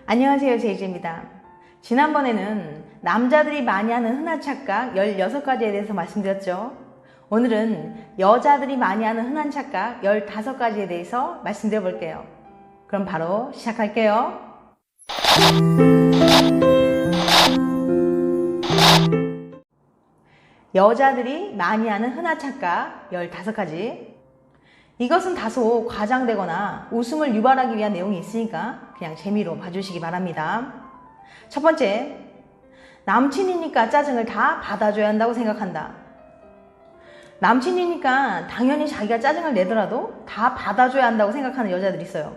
안녕하세요, 제이지입니다. 지난번에는 남자들이 많이 하는 흔한 착각 16가지에 대해서 말씀드렸죠. 오늘은 여자들이 많이 하는 흔한 착각 15가지에 대해서 말씀드려 볼게요. 그럼 바로 시작할게요. 여자들이 많이 하는 흔한 착각 15가지. 이것은 다소 과장되거나 웃음을 유발하기 위한 내용이 있으니까 그냥 재미로 봐주시기 바랍니다. 첫 번째, 남친이니까 짜증을 다 받아줘야 한다고 생각한다. 남친이니까 당연히 자기가 짜증을 내더라도 다 받아줘야 한다고 생각하는 여자들이 있어요.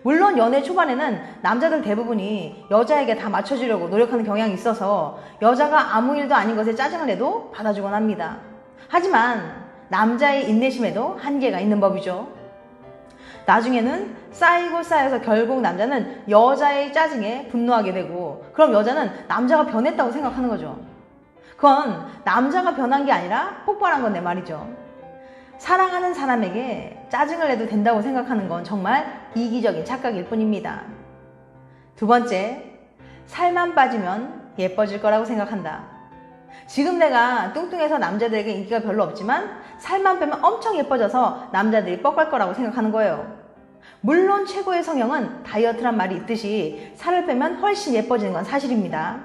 물론 연애 초반에는 남자들 대부분이 여자에게 다 맞춰주려고 노력하는 경향이 있어서 여자가 아무 일도 아닌 것에 짜증을 내도 받아주곤 합니다. 하지만 남자의 인내심에도 한계가 있는 법이죠. 나중에는 쌓여서 결국 남자는 여자의 짜증에 분노하게 되고, 그럼 여자는 남자가 변했다고 생각하는 거죠. 그건 남자가 변한 게 아니라 폭발한 건데 말이죠. 사랑하는 사람에게 짜증을 내도 된다고 생각하는 건 정말 이기적인 착각일 뿐입니다. 두 번째, 살만 빠지면 예뻐질 거라고 생각한다. 지금 내가 뚱뚱해서 남자들에게 인기가 별로 없지만 살만 빼면 엄청 예뻐져서 남자들이 뻑갈 거라고 생각하는 거예요. 물론 최고의 성형은 다이어트란 말이 있듯이 살을 빼면 훨씬 예뻐지는 건 사실입니다.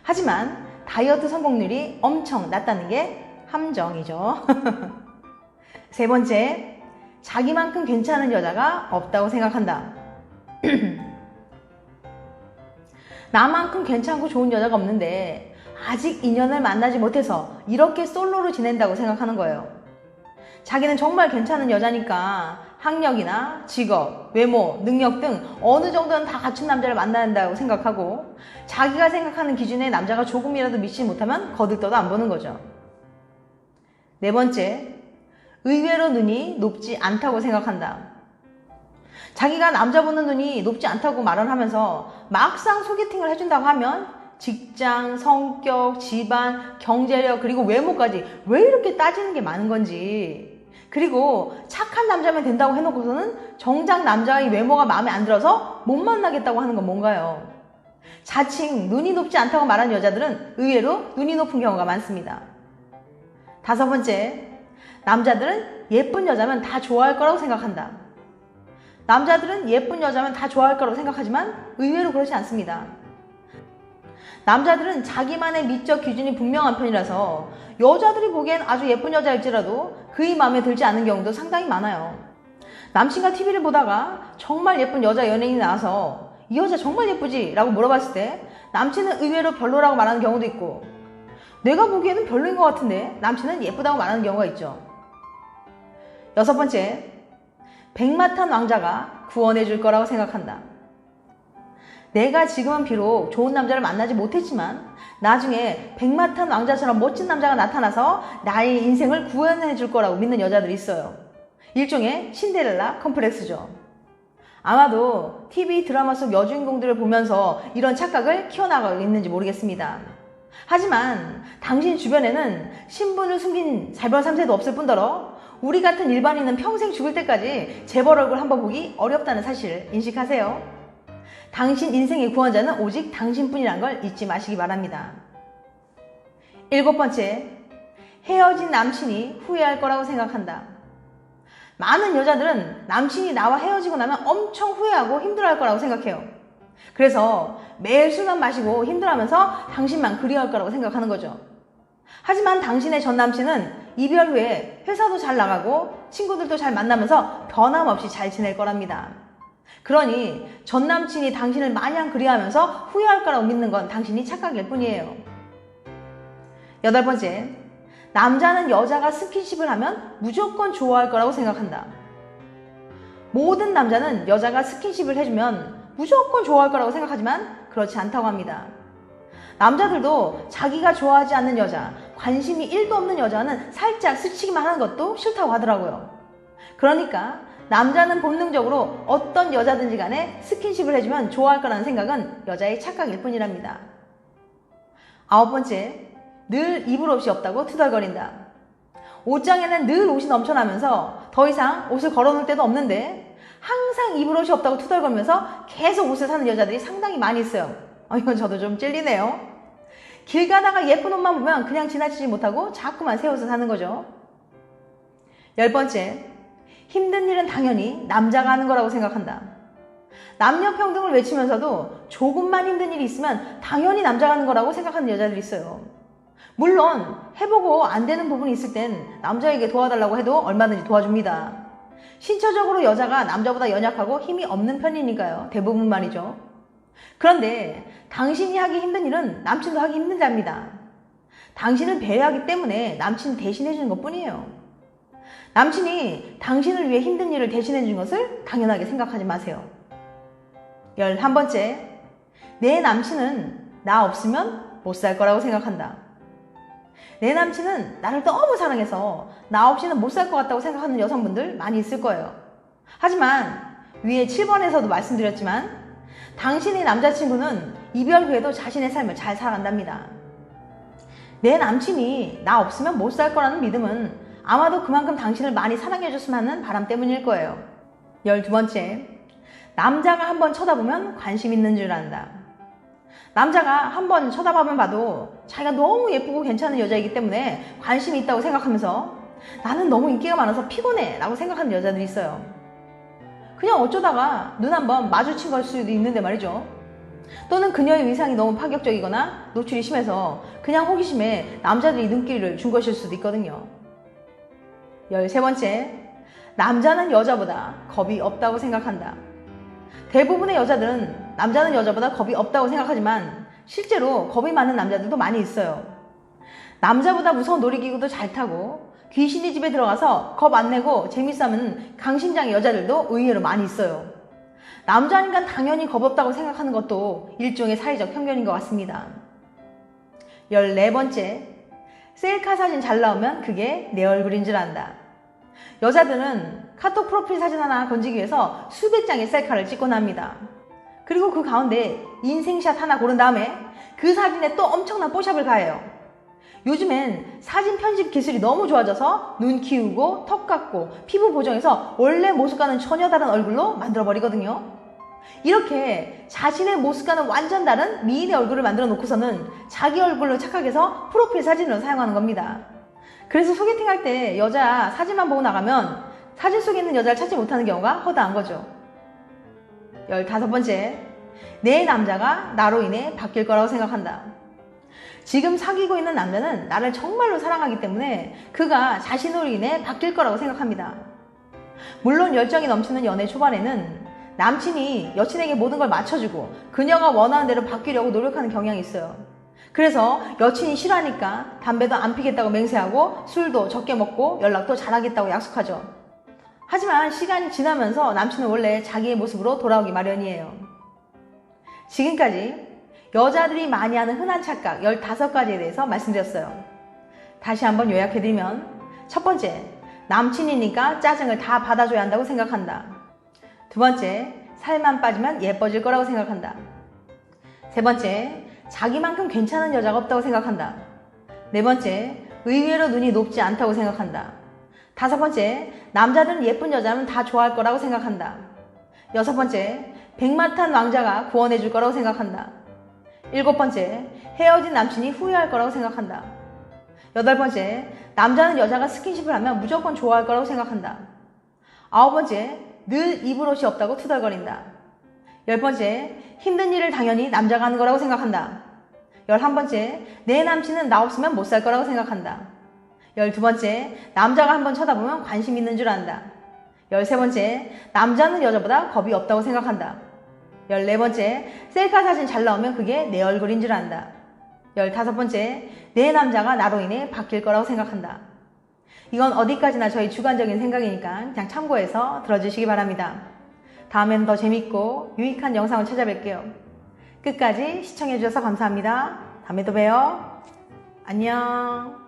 하지만 다이어트 성공률이 엄청 낮다는 게 함정이죠. 세 번째, 자기만큼 괜찮은 여자가 없다고 생각한다. 나만큼 괜찮고 좋은 여자가 없는데 아직 인연을 만나지 못해서 이렇게 솔로로 지낸다고 생각하는 거예요. 자기는 정말 괜찮은 여자니까 학력이나 직업, 외모, 능력 등 어느 정도는 다 갖춘 남자를 만나야 한다고 생각하고, 자기가 생각하는 기준의 남자가 조금이라도 미치지 못하면 거들떠도 안 보는 거죠. 네 번째, 의외로 눈이 높지 않다고 생각한다. 자기가 남자 보는 눈이 높지 않다고 말을 하면서 막상 소개팅을 해준다고 하면 직장, 성격, 집안, 경제력, 그리고 외모까지 왜 이렇게 따지는 게 많은 건지, 그리고 착한 남자면 된다고 해놓고서는 정작 남자의 외모가 마음에 안 들어서 못 만나겠다고 하는 건 뭔가요? 자칭 눈이 높지 않다고 말하는 여자들은 의외로 눈이 높은 경우가 많습니다. 다섯 번째, 남자들은 예쁜 여자면 다 좋아할 거라고 생각한다. 남자들은 예쁜 여자면 다 좋아할 거라고 생각하지만 의외로 그렇지 않습니다. 남자들은 자기만의 미적 기준이 분명한 편이라서 여자들이 보기엔 아주 예쁜 여자일지라도 그의 마음에 들지 않는 경우도 상당히 많아요. 남친과 TV를 보다가 정말 예쁜 여자 연예인이 나와서 이 여자 정말 예쁘지? 라고 물어봤을 때 남친은 의외로 별로라고 말하는 경우도 있고, 내가 보기에는 별로인 것 같은데 남친은 예쁘다고 말하는 경우가 있죠. 여섯 번째, 백마탄 왕자가 구원해 줄 거라고 생각한다. 내가 지금은 비록 좋은 남자를 만나지 못했지만 나중에 백마탄 왕자처럼 멋진 남자가 나타나서 나의 인생을 구원해 줄 거라고 믿는 여자들이 있어요. 일종의 신데렐라 컴플렉스죠. 아마도 TV 드라마 속 여주인공들을 보면서 이런 착각을 키워나가고 있는지 모르겠습니다. 하지만 당신 주변에는 신분을 숨긴 재벌 3세도 없을 뿐더러 우리 같은 일반인은 평생 죽을 때까지 재벌 얼굴 한번 보기 어렵다는 사실을 인식하세요. 당신 인생의 구원자는 오직 당신뿐이란 걸 잊지 마시기 바랍니다. 일곱 번째, 헤어진 남친이 후회할 거라고 생각한다. 많은 여자들은 남친이 나와 헤어지고 나면 엄청 후회하고 힘들어할 거라고 생각해요. 그래서 매일 술만 마시고 힘들어하면서 당신만 그리워할 거라고 생각하는 거죠. 하지만 당신의 전 남친은 이별 후에 회사도 잘 나가고 친구들도 잘 만나면서 변함없이 잘 지낼 거랍니다. 그러니 전 남친이 당신을 마냥 그리워하면서 후회할 거라고 믿는 건 당신이 착각일 뿐이에요. 여덟 번째, 남자는 여자가 스킨십을 하면 무조건 좋아할 거라고 생각한다. 모든 남자는 여자가 스킨십을 해주면 무조건 좋아할 거라고 생각하지만 그렇지 않다고 합니다. 남자들도 자기가 좋아하지 않는 여자, 관심이 1도 없는 여자는 살짝 스치기만 하는 것도 싫다고 하더라고요. 그러니까 남자는 본능적으로 어떤 여자든지 간에 스킨십을 해주면 좋아할 거라는 생각은 여자의 착각일 뿐이랍니다. 아홉 번째, 늘 이불 옷이 없다고 투덜거린다. 옷장에는 늘 옷이 넘쳐나면서 더 이상 옷을 걸어놓을 데도 없는데 항상 입을 옷이 없다고 투덜거리면서 계속 옷을 사는 여자들이 상당히 많이 있어요. 이건 저도 좀 찔리네요. 길 가다가 예쁜 옷만 보면 그냥 지나치지 못하고 자꾸만 새 옷을 사는 거죠. 10번째, 힘든 일은 당연히 남자가 하는 거라고 생각한다. 남녀 평등을 외치면서도 조금만 힘든 일이 있으면 당연히 남자가 하는 거라고 생각하는 여자들이 있어요. 물론 해보고 안 되는 부분이 있을 땐 남자에게 도와달라고 해도 얼마든지 도와줍니다. 신체적으로 여자가 남자보다 연약하고 힘이 없는 편이니까요. 대부분 말이죠. 그런데 당신이 하기 힘든 일은 남친도 하기 힘든 자입니다. 당신을 배려하기 때문에 남친이 대신해 주는 것 뿐이에요. 남친이 당신을 위해 힘든 일을 대신해 준 것을 당연하게 생각하지 마세요. 11번째, 내 남친은 나 없으면 못 살 거라고 생각한다. 내 남친은 나를 너무 사랑해서 나 없이는 못 살 것 같다고 생각하는 여성분들 많이 있을 거예요. 하지만 위에 7번에서도 말씀드렸지만 당신의 남자친구는 이별 후에도 자신의 삶을 잘 살아간답니다. 내 남친이 나 없으면 못 살 거라는 믿음은 아마도 그만큼 당신을 많이 사랑해줬으면 하는 바람 때문일 거예요. 12번째, 남자가 한번 쳐다보면 관심 있는 줄 안다. 남자가 한번 쳐다보면 봐도 자기가 너무 예쁘고 괜찮은 여자이기 때문에 관심이 있다고 생각하면서 나는 너무 인기가 많아서 피곤해 라고 생각하는 여자들이 있어요. 그냥 어쩌다가 눈 한번 마주친 걸 수도 있는데 말이죠. 또는 그녀의 위상이 너무 파격적이거나 노출이 심해서 그냥 호기심에 남자들이 눈길을 준 것일 수도 있거든요. 13번째, 남자는 여자보다 겁이 없다고 생각한다. 대부분의 여자들은 남자는 여자보다 겁이 없다고 생각하지만 실제로 겁이 많은 남자들도 많이 있어요. 남자보다 무서운 놀이기구도 잘 타고 귀신이 집에 들어가서 겁 안 내고 재밌어 하는 강심장의 여자들도 의외로 많이 있어요. 남자니까 당연히 겁 없다고 생각하는 것도 일종의 사회적 편견인 것 같습니다. 14번째, 셀카 사진 잘 나오면 그게 내 얼굴인 줄 안다. 여자들은 카톡 프로필 사진 하나 건지기 위해서 수백 장의 셀카를 찍곤 합니다. 그리고 그 가운데 인생샷 하나 고른 다음에 그 사진에 또 엄청난 뽀샵을 가해요. 요즘엔 사진 편집 기술이 너무 좋아져서 눈 키우고 턱 깎고 피부 보정해서 원래 모습과는 전혀 다른 얼굴로 만들어버리거든요. 이렇게 자신의 모습과는 완전 다른 미인의 얼굴을 만들어 놓고서는 자기 얼굴로 착각해서 프로필 사진으로 사용하는 겁니다. 그래서 소개팅 할 때 여자 사진만 보고 나가면 사진 속에 있는 여자를 찾지 못하는 경우가 허다한 거죠. 15번째, 내 남자가 나로 인해 바뀔 거라고 생각한다. 지금 사귀고 있는 남자는 나를 정말로 사랑하기 때문에 그가 자신으로 인해 바뀔 거라고 생각합니다. 물론 열정이 넘치는 연애 초반에는 남친이 여친에게 모든 걸 맞춰주고 그녀가 원하는 대로 바뀌려고 노력하는 경향이 있어요. 그래서 여친이 싫어하니까 담배도 안 피겠다고 맹세하고 술도 적게 먹고 연락도 잘하겠다고 약속하죠. 하지만 시간이 지나면서 남친은 원래 자기의 모습으로 돌아오기 마련이에요. 지금까지 여자들이 많이 하는 흔한 착각 15가지에 대해서 말씀드렸어요. 다시 한번 요약해드리면, 첫 번째, 남친이니까 짜증을 다 받아줘야 한다고 생각한다. 두 번째, 살만 빠지면 예뻐질 거라고 생각한다. 세 번째, 자기만큼 괜찮은 여자가 없다고 생각한다. 네 번째, 의외로 눈이 높지 않다고 생각한다. 다섯 번째, 남자들은 예쁜 여자면 다 좋아할 거라고 생각한다. 여섯 번째, 백마탄 왕자가 구원해 줄 거라고 생각한다. 일곱 번째, 헤어진 남친이 후회할 거라고 생각한다. 여덟 번째, 남자는 여자가 스킨십을 하면 무조건 좋아할 거라고 생각한다. 아홉 번째, 늘 입을 옷이 없다고 투덜거린다. 열 번째, 힘든 일을 당연히 남자가 하는 거라고 생각한다. 11번째, 내 남친은 나 없으면 못 살 거라고 생각한다. 12번째, 남자가 한번 쳐다보면 관심 있는 줄 안다. 13번째, 남자는 여자보다 겁이 없다고 생각한다. 14번째, 셀카 사진 잘 나오면 그게 내 얼굴인 줄 안다. 15번째, 내 남자가 나로 인해 바뀔 거라고 생각한다. 이건 어디까지나 저희 주관적인 생각이니까 그냥 참고해서 들어주시기 바랍니다. 다음에는 더 재밌고 유익한 영상을 찾아뵐게요. 끝까지 시청해주셔서 감사합니다. 다음에 또 봬요. 안녕.